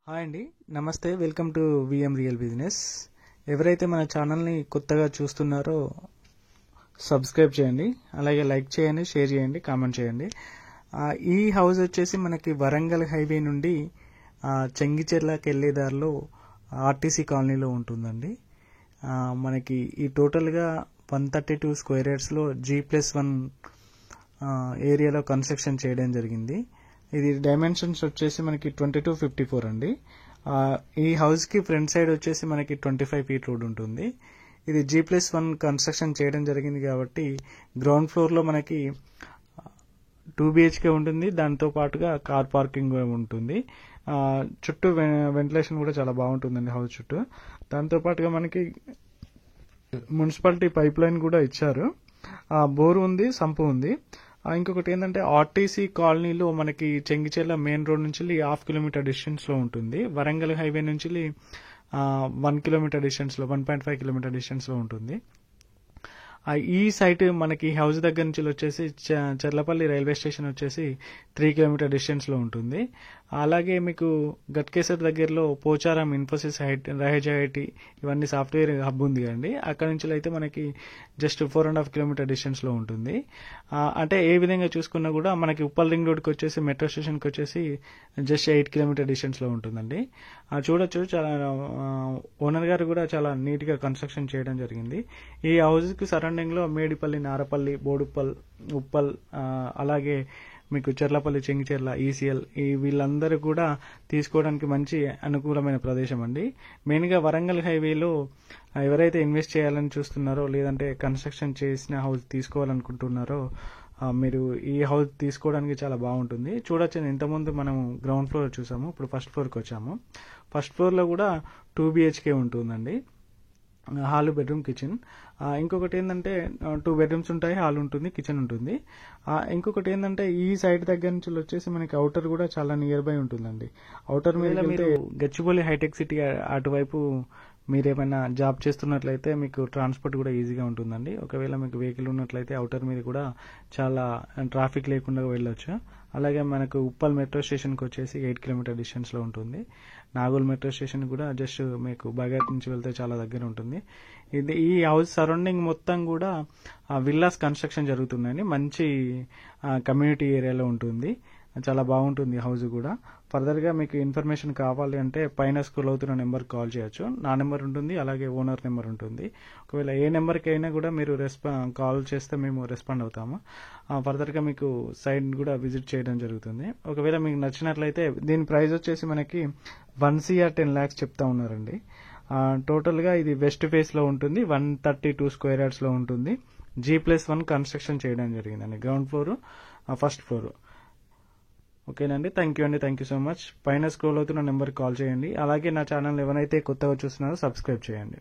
Hi అండి, నమస్తే. Welcome to VM real business. ఎవరైతే మన ఛానల్ని కొత్తగా చూస్తున్నారో సబ్స్క్రైబ్ చేయండి, అలాగే లైక్ చేయండి, షేర్ చేయండి, కామెంట్ చేయండి. ఈ హౌస్ వచ్చేసి మనకి వరంగల్ హైవే నుండి చెంగిచెర్లకి వెళ్ళే దారిలో ఆర్టీసీ కాలనీలో ఉంటుందండి. మనకి ఈ టోటల్గా 132 స్క్వేర్ యార్డ్స్లో G+1 ఏరియాలో కన్స్ట్రక్షన్ చేయడం జరిగింది. ఇది డైమెన్షన్స్ వచ్చేసి మనకి 2254 అండి. ఈ హౌస్ కి ఫ్రంట్ సైడ్ వచ్చేసి మనకి 25 ఫీట్ రోడ్ ఉంటుంది. ఇది G+1 కన్స్ట్రక్షన్ చేయడం జరిగింది కాబట్టి గ్రౌండ్ ఫ్లోర్ లో మనకి 2 BHK ఉంటుంది. దాంతో పాటుగా కార్ పార్కింగ్ ఉంటుంది. చుట్టూ వెంటిలేషన్ కూడా చాలా బాగుంటుందండి హౌస్ చుట్టూ. దాంతో పాటుగా మనకి మున్సిపాలిటీ పైప్ లైన్ కూడా ఇచ్చారు. బోరు ఉంది, సంపు ఉంది. ఇంకొకటి ఏంటంటే ఆర్టీసీ కాలనీలో మనకి చెంగిచెర్ల మెయిన్ రోడ్ నుంచి 1/2 కిలోమీటర్ డిస్టెన్స్ లో ఉంటుంది. వరంగల్ హైవే నుంచి 1 కిలోమీటర్ డిస్టెన్స్ లో 1.5 కిలోమీటర్ డిస్టెన్స్ లో ఉంటుంది. ఈ సైట్ మనకి హౌస్ దగ్గర నుంచి వచ్చేసి చెర్లపల్లి రైల్వే స్టేషన్ వచ్చేసి 3 కిలోమీటర్ డిస్టెన్స్ లో ఉంటుంది. అలాగే మీకు గట్కేసర్ దగ్గరలో పోచారం, ఇన్ఫోసిస్, రైహెచ్ ఐఐటి ఇవన్నీ సాఫ్ట్వేర్ హబ్ ఉంది కదండి. అక్కడ నుంచి అయితే మనకి జస్ట్ 4.5 కిలోమీటర్ డిస్టెన్స్ లో ఉంటుంది. అంటే ఏ విధంగా చూసుకున్నా కూడా మనకి ఉప్పల్ రింగ్ రోడ్కి వచ్చేసి మెట్రో స్టేషన్కి వచ్చేసి జస్ట్ 8 కిలోమీటర్ డిస్టెన్స్ లో ఉంటుందండి. చూడొచ్చు, చాలా ఓనర్ గారు కూడా చాలా నీట్ గా కన్స్ట్రక్షన్ చేయడం జరిగింది. ఈ హౌస్ కి సరౌండింగ్ లో మేడిపల్లి, నారపల్లి, బోడుప్పల్, ఉప్పల్, అలాగే మీకు చెర్లపల్లి, చెంగిచెర్ల, ఈసీఎల్ వీళ్ళందరూ కూడా తీసుకోవడానికి మంచి అనుకూలమైన ప్రదేశం అండి. మెయిన్ గా వరంగల్ హైవేలో ఎవరైతే ఇన్వెస్ట్ చేయాలని చూస్తున్నారో, లేదంటే కన్స్ట్రక్షన్ చేసిన హౌస్ తీసుకోవాలనుకుంటున్నారో మీరు ఈ హౌస్ తీసుకోవడానికి చాలా బాగుంటుంది. చూడొచ్చు, ఇంతకుముందు మనం గ్రౌండ్ ఫ్లోర్ చూసాము, ఇప్పుడు ఫస్ట్ ఫ్లోర్కి వచ్చాము. ఫస్ట్ ఫ్లోర్ లో కూడా 2 BHK ఉంటుందండి. Hall, bedroom, kitchen. ఇంకొకటి ఏంటంటే 2 బెడ్రూమ్స్ ఉంటాయి, హాల్ ఉంటుంది, కిచెన్ ఉంటుంది. ఇంకొకటి ఏంటంటే ఈ సైడ్ దగ్గర నుంచి వచ్చేసి మనకి అవుటర్ కూడా చాలా నియర్ బై ఉంటుందండి. అవుటర్ మీద మీరు గచ్చిబౌలి హైటెక్ సిటీ అటువైపు మీరేమైనా జాబ్ చేస్తున్నట్లయితే మీకు ట్రాన్స్పోర్ట్ కూడా ఈజీగా ఉంటుందండి. ఒకవేళ మీకు వెహికల్ ఉన్నట్లయితే అవుటర్ మీద కూడా చాలా ట్రాఫిక్ లేకుండా వెళ్ళొచ్చు. అలాగే మనకు ఉప్పల్ మెట్రో స్టేషన్కి వచ్చేసి 8 కిలోమీటర్ డిస్టెన్స్ లో ఉంటుంది. నాగోల్ మెట్రో స్టేషన్ కూడా జస్ట్ మీకు బగేట్ నుంచి వెళ్తే చాలా దగ్గర ఉంటుంది. ఈ హౌస్ సరౌండింగ్ మొత్తం కూడా విల్లాస్ కన్స్ట్రక్షన్ జరుగుతుందండి. మంచి కమ్యూనిటీ ఏరియాలో ఉంటుంది. చాలా బాగుంటుంది హౌస్ కూడా. ఫర్దర్ గా మీకు ఇన్ఫర్మేషన్ కావాలి అంటే పైన స్క్రోల్ అవుతున్న నెంబర్ కాల్ చేయొచ్చు. నా నెంబర్ ఉంటుంది, అలాగే ఓనర్ నెంబర్ ఉంటుంది. ఒకవేళ ఏ నెంబర్కి అయినా కూడా మీరు కాల్ చేస్తే మేము రెస్పాండ్ అవుతాము. ఫర్దర్ గా మీకు సైట్ కూడా విజిట్ చేయడం జరుగుతుంది. ఒకవేళ మీకు నచ్చినట్లయితే దీని ప్రైస్ వచ్చేసి మనకి 1 CR 10 lakhs చెప్తా ఉన్నారండి. టోటల్ గా ఇది వెస్ట్ ఫేస్ లో ఉంటుంది, 132 స్క్వేర్ యార్డ్స్ లో ఉంటుంది. G+1 కన్స్ట్రక్షన్ చేయడం జరిగిందండి. Ground floor, first floor. ఓకేనండి, థ్యాంక్ యూ అండి, థ్యాంక్ యూ సో మచ్. పైన స్క్రోల్ అవుతున్న నెంబర్కి కాల్ చేయండి. అలాగే నా ఛానల్ ఎవరైతే కొత్తగా చూస్తున్నారో సబ్స్క్రైబ్ చేయండి.